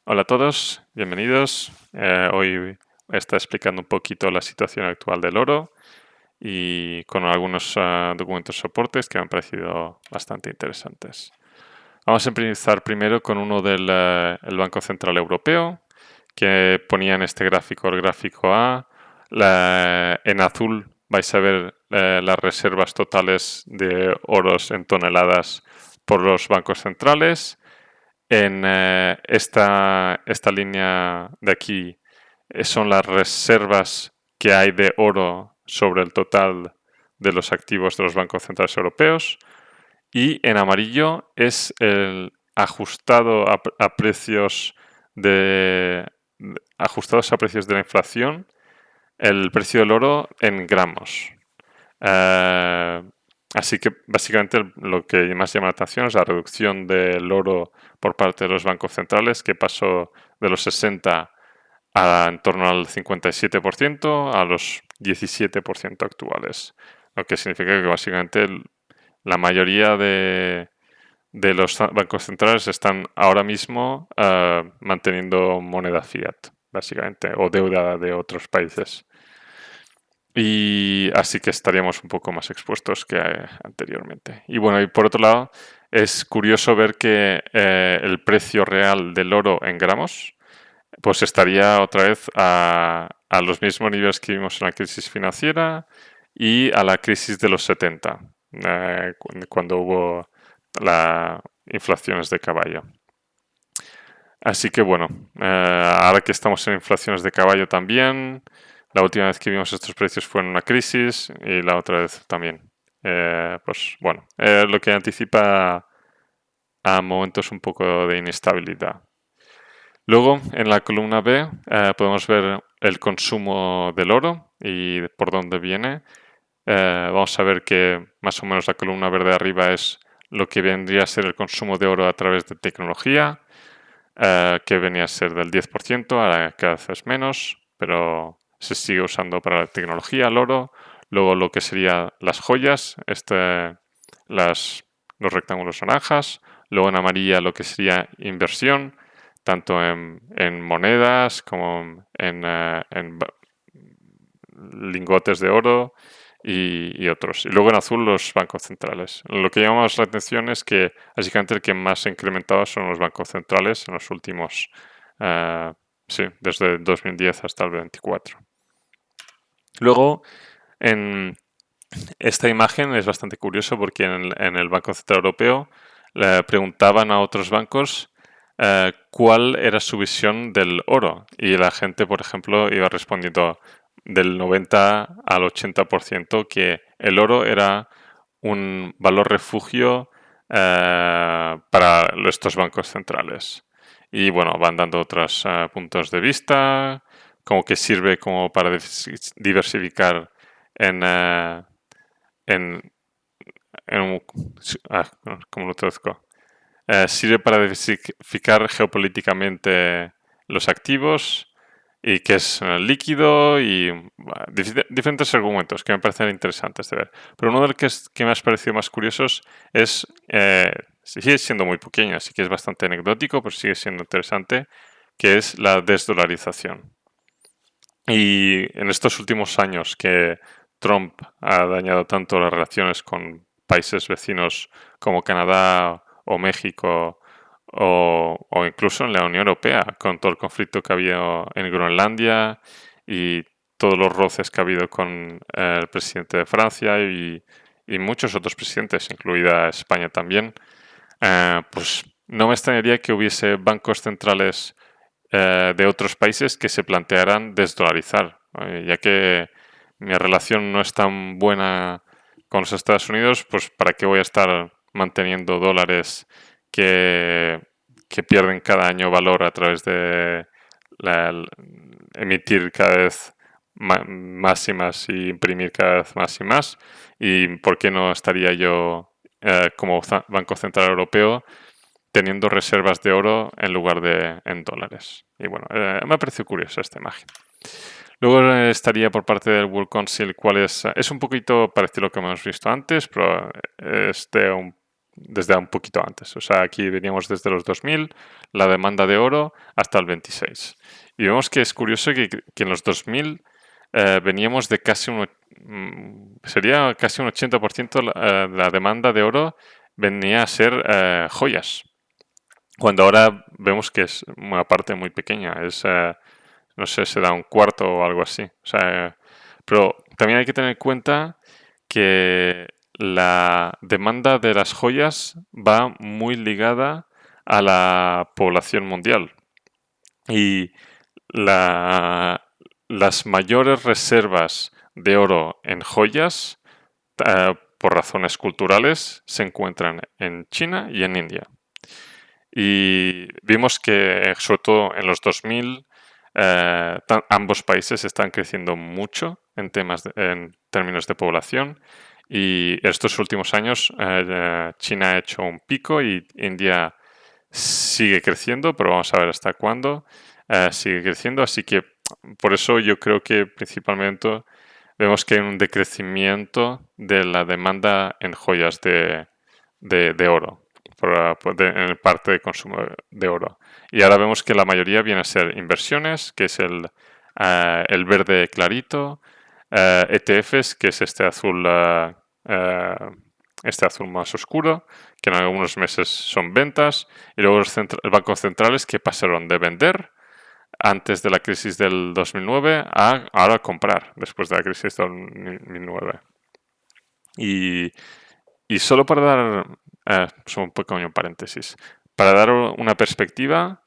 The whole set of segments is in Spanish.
Hola a todos, bienvenidos. Hoy voy a estar explicando un poquito la situación actual del oro y con algunos documentos soportes que me han parecido bastante interesantes. Vamos a empezar primero con uno del el Banco Central Europeo, que ponía en este gráfico, el gráfico A. En azul vais a ver las reservas totales de oros en toneladas por los bancos centrales. En esta línea de aquí son las reservas que hay de oro sobre el total de los activos de los bancos centrales europeos. Y en amarillo es el ajustado a precios ajustados a precios de la inflación, el precio del oro en gramos. Así que básicamente lo que más llama la atención es la reducción del oro por parte de los bancos centrales, que pasó de los 60 a en torno al 57% a los 17% actuales. Lo que significa que básicamente la mayoría de los bancos centrales están ahora mismo manteniendo moneda fiat, básicamente, o deuda de otros países. Y así que estaríamos un poco más expuestos que anteriormente. Y bueno, y por otro lado, es curioso ver que el precio real del oro en gramos, pues estaría otra vez a los mismos niveles que vimos en la crisis financiera y a la crisis de los 70, cuando hubo las inflaciones de caballo. Así que bueno, ahora que estamos en inflaciones de caballo también, la última vez que vimos estos precios fue en una crisis y la otra vez también. Pues bueno, lo que anticipa a momentos un poco de inestabilidad. Luego, en la columna B, podemos ver el consumo del oro y por dónde viene. Vamos a ver que más o menos la columna verde arriba es lo que vendría a ser el consumo de oro a través de tecnología, que venía a ser del 10%, ahora cada vez es menos, pero se sigue usando para la tecnología, el oro. Luego lo que serían las joyas, los rectángulos naranjas. Luego en amarilla lo que sería inversión, tanto en monedas como en lingotes de oro y otros. Y luego en azul los bancos centrales. Lo que llama más la atención es que básicamente el que más se ha incrementado son los bancos centrales en los últimos, sí, desde 2010 hasta el 24. Luego, en esta imagen es bastante curioso porque en el Banco Central Europeo le preguntaban a otros bancos cuál era su visión del oro y la gente, por ejemplo, iba respondiendo del 90 al 80% que el oro era un valor refugio para estos bancos centrales. Y bueno, van dando otros puntos de vista, como que sirve como para diversificar en, en, ¿cómo lo traduzco? Sirve para diversificar geopolíticamente los activos y que es líquido y diferentes argumentos que me parecen interesantes de ver. Pero uno de los que me ha parecido más curiosos es, sigue siendo muy pequeño, así que es bastante anecdótico, pero sigue siendo interesante, que es la desdolarización. Y en estos últimos años que Trump ha dañado tanto las relaciones con países vecinos como Canadá o México o incluso en la Unión Europea, con todo el conflicto que ha habido en Groenlandia y todos los roces que ha habido con el presidente de Francia y muchos otros presidentes, incluida España también, pues no me extrañaría que hubiese bancos centrales de otros países que se plantearan desdolarizar, ya que mi relación no es tan buena con los Estados Unidos, pues ¿para qué voy a estar manteniendo dólares que pierden cada año valor a través de emitir cada vez más y más y imprimir cada vez más y más? ¿Y por qué no estaría yo como Banco Central Europeo teniendo reservas de oro en lugar de en dólares? Y bueno, me ha parecido curiosa esta imagen. Luego estaría por parte del World Council cuál es un poquito parecido a lo que hemos visto antes, pero es de un desde un poquito antes. O sea, aquí veníamos desde los 2000, la demanda de oro, hasta el 26. Y vemos que es curioso que en los 2000 veníamos de sería casi un 80% la demanda de oro venía a ser joyas. Cuando ahora vemos que es una parte muy pequeña, no sé, se da un cuarto o algo así. O sea, pero también hay que tener en cuenta que la demanda de las joyas va muy ligada a la población mundial. Y las mayores reservas de oro en joyas, por razones culturales, se encuentran en China y en India. Y vimos que, sobre todo en los 2000, ambos países están creciendo mucho en términos de población. Y estos últimos años, China ha hecho un pico y India sigue creciendo, pero vamos a ver hasta cuándo sigue creciendo. Así que por eso yo creo que principalmente vemos que hay un decrecimiento de la demanda en joyas de oro en parte de consumo de oro. Y ahora vemos que la mayoría viene a ser inversiones, que es el verde clarito, ETFs, que es este azul más oscuro, que en algunos meses son ventas, y luego los bancos centrales que pasaron de vender antes de la crisis del 2009 a ahora comprar después de la crisis del 2009. Y solo para dar, un pequeño paréntesis, para dar una perspectiva,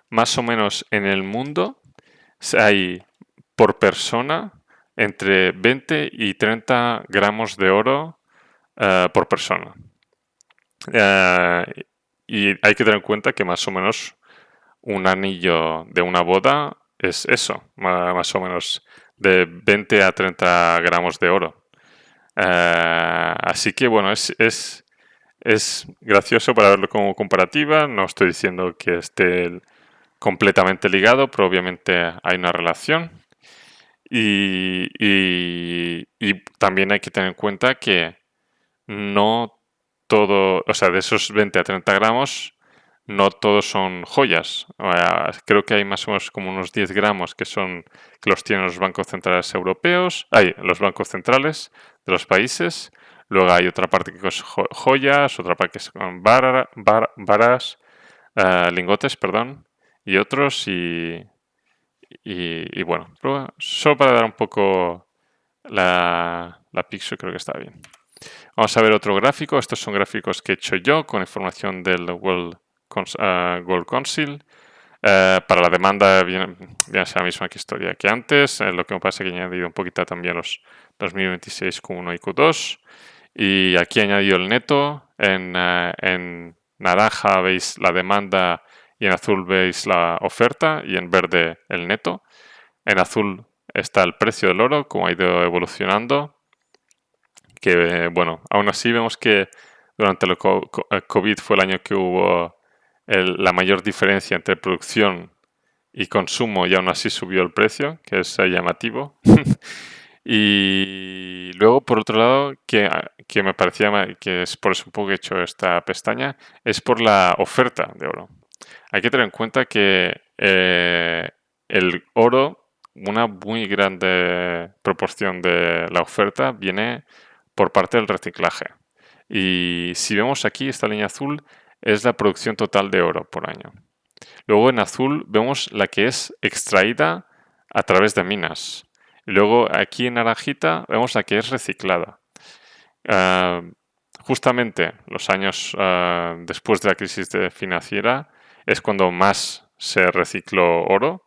más o menos en el mundo hay por persona entre 20 y 30 gramos de oro por persona. Y hay que tener en cuenta que más o menos un anillo de una boda es eso, más o menos de 20 a 30 gramos de oro. Así que bueno, es gracioso para verlo como comparativa. No estoy diciendo que esté completamente ligado, pero obviamente hay una relación. Y también hay que tener en cuenta que no todo, o sea, de esos 20 a 30 gramos, no todos son joyas. Creo que hay más o menos como unos 10 gramos que los tienen los bancos centrales europeos, los bancos centrales de los países. Luego hay otra parte que son joyas, otra parte que son varas, lingotes, perdón, y otros. Y bueno, solo para dar un poco la picture, creo que está bien. Vamos a ver otro gráfico. Estos son gráficos que he hecho yo con información del World Council. Para la demanda viene a ser la misma historia que antes. Lo que me pasa es que he añadido un poquito también los 2026 Q1 y Q2. Y aquí he añadido el neto. En naranja veis la demanda y en azul veis la oferta y en verde el neto. En azul está el precio del oro, como ha ido evolucionando. Que bueno, aún así vemos que durante el COVID fue el año que hubo la mayor diferencia entre producción y consumo y aún así subió el precio, que es llamativo. Y luego, por otro lado, que me parecía que es por eso un poco que he hecho esta pestaña, es por la oferta de oro. Hay que tener en cuenta que el oro, una muy grande proporción de la oferta viene por parte del reciclaje. Y si vemos aquí, esta línea azul es la producción total de oro por año. Luego en azul vemos la que es extraída a través de minas. Y luego aquí en naranjita vemos la que es reciclada. Justamente los años después de la crisis financiera es cuando más se recicló oro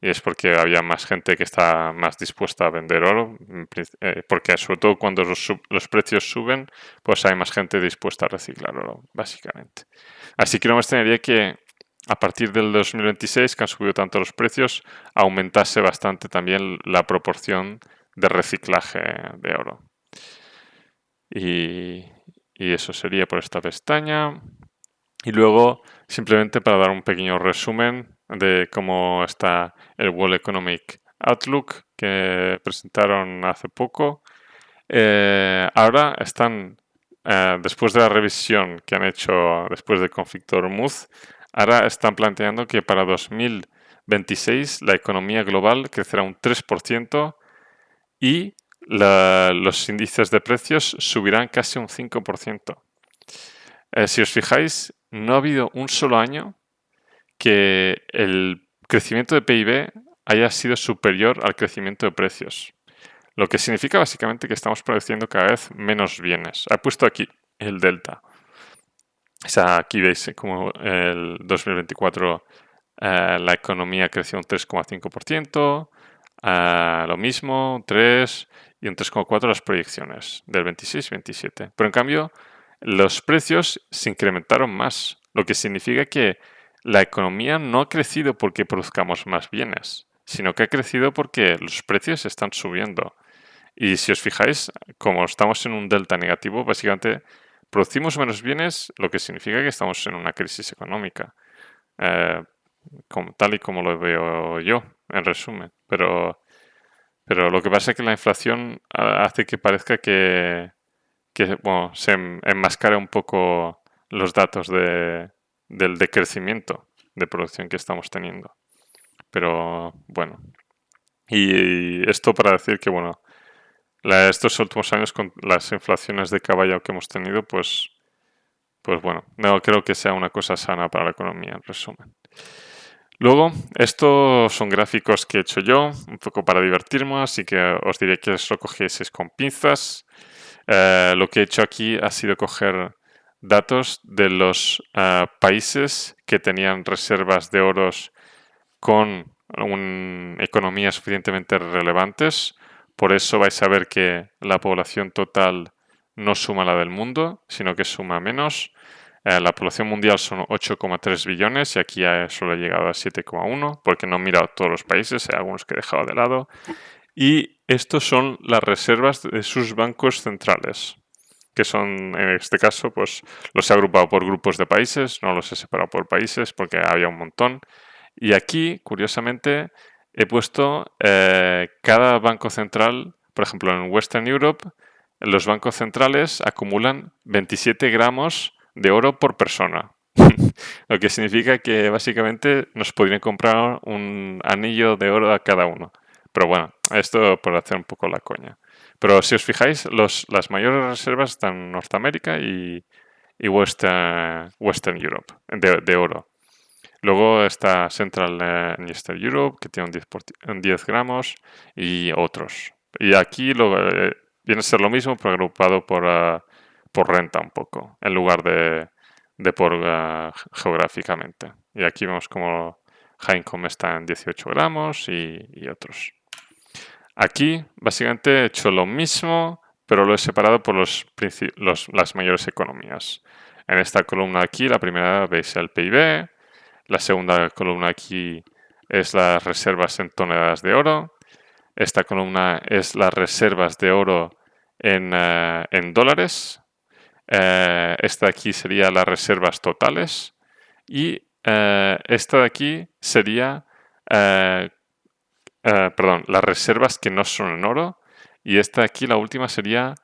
y es porque había más gente que está más dispuesta a vender oro, porque sobre todo cuando los precios suben, pues hay más gente dispuesta a reciclar oro, básicamente. Así que no me extrañaría que a partir del 2026, que han subido tanto los precios, aumentase bastante también la proporción de reciclaje de oro. Y eso sería por esta pestaña. Y luego, simplemente para dar un pequeño resumen de cómo está el World Economic Outlook que presentaron hace poco. Ahora están después de la revisión que han hecho después del conflicto de Hormuz, ahora están planteando que para 2026 la economía global crecerá un 3% y los índices de precios subirán casi un 5%. Si os fijáis, no ha habido un solo año que el crecimiento de PIB haya sido superior al crecimiento de precios. Lo que significa básicamente que estamos produciendo cada vez menos bienes. He puesto aquí el delta. O sea, aquí veis como el 2024 la economía creció un 3,5%, lo mismo, un 3 y un 3,4 las proyecciones del 26-27. Pero en cambio, los precios se incrementaron más, lo que significa que la economía no ha crecido porque produzcamos más bienes, sino que ha crecido porque los precios están subiendo. Y si os fijáis, como estamos en un delta negativo, básicamente producimos menos bienes, lo que significa que estamos en una crisis económica, tal y como lo veo yo, en resumen. Pero lo que pasa es que la inflación hace que parezca que bueno, se enmascara un poco los datos del decrecimiento de producción que estamos teniendo. Pero bueno, y esto para decir que, bueno, estos últimos años con las inflaciones de caballo que hemos tenido, pues bueno, no creo que sea una cosa sana para la economía, en resumen. Luego, estos son gráficos que he hecho yo, un poco para divertirme, así que os diré que os lo cogieseis con pinzas. Lo que he hecho aquí ha sido coger datos de los países que tenían reservas de oros con economías suficientemente relevantes. Por eso vais a ver que la población total no suma la del mundo, sino que suma menos. La población mundial son 8,3 billones y aquí solo he llegado a 7,1 porque no he mirado todos los países, hay algunos que he dejado de lado. Y estos son las reservas de sus bancos centrales, que son, en este caso, pues los he agrupado por grupos de países, no los he separado por países porque había un montón. Y aquí, curiosamente, he puesto cada banco central, por ejemplo, en Western Europe, los bancos centrales acumulan 27 gramos de oro por persona. Lo que significa que básicamente nos podrían comprar un anillo de oro a cada uno. Pero bueno, esto por hacer un poco la coña. Pero si os fijáis, las mayores reservas están en Norteamérica y Western Europe de oro. Luego está Central and Eastern Europe, que tiene un 10 gramos, y otros. Y aquí viene a ser lo mismo, pero agrupado por renta un poco, en lugar de por geográficamente. Y aquí vemos como High Income está en 18 gramos y otros. Aquí básicamente he hecho lo mismo, pero lo he separado por las mayores economías. En esta columna aquí, la primera veis el PIB, la segunda columna aquí es las reservas en toneladas de oro, esta columna es las reservas de oro en dólares, esta de aquí sería las reservas totales y esta de aquí sería las reservas que no son en oro y esta de aquí, la última, sería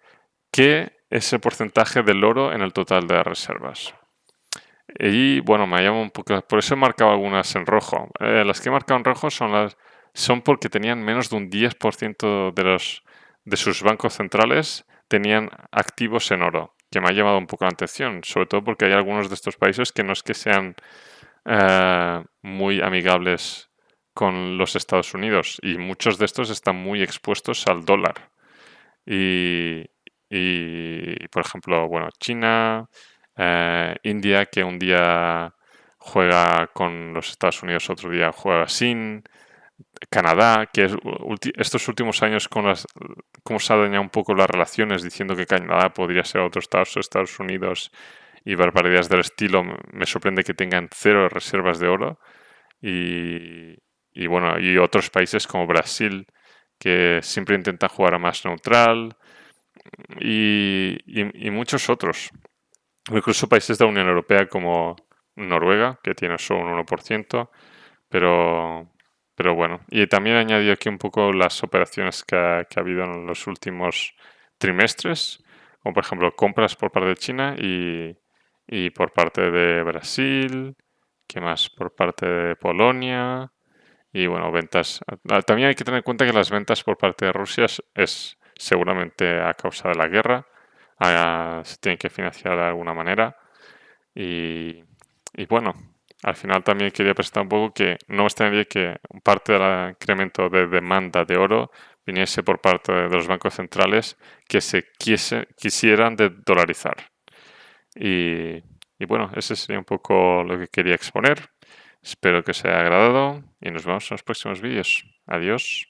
qué es el porcentaje del oro en el total de las reservas. Y bueno, me llama un poco, por eso he marcado algunas en rojo. Las que he marcado en rojo son porque tenían menos de un 10% de sus bancos centrales tenían activos en oro, que me ha llamado un poco la atención, sobre todo porque hay algunos de estos países que no es que sean muy amigables con los Estados Unidos y muchos de estos están muy expuestos al dólar. Y por ejemplo, bueno, China, India, que un día juega con los Estados Unidos, otro día juega sin, Canadá, que estos últimos años cómo se ha dañado un poco las relaciones, diciendo que Canadá podría ser otro Estados Unidos y barbaridades del estilo, me sorprende que tengan 0 reservas de oro. Y bueno, y otros países como Brasil, que siempre intentan jugar a más neutral, y muchos otros. Incluso países de la Unión Europea como Noruega, que tiene solo un 1%, pero bueno. Y también he añadido aquí un poco las operaciones que ha habido en los últimos trimestres. como por ejemplo compras por parte de China y por parte de Brasil, ¿qué más? Por parte de Polonia y bueno, ventas. También hay que tener en cuenta que las ventas por parte de Rusia es seguramente a causa de la guerra, se tienen que financiar de alguna manera y, y bueno, al final también quería presentar un poco que no me extrañaría que parte del incremento de demanda de oro viniese por parte de los bancos centrales que quisieran de dolarizar. Y, y bueno, ese sería un poco lo que quería exponer. Espero que os haya agradado y nos vemos en los próximos vídeos. Adiós.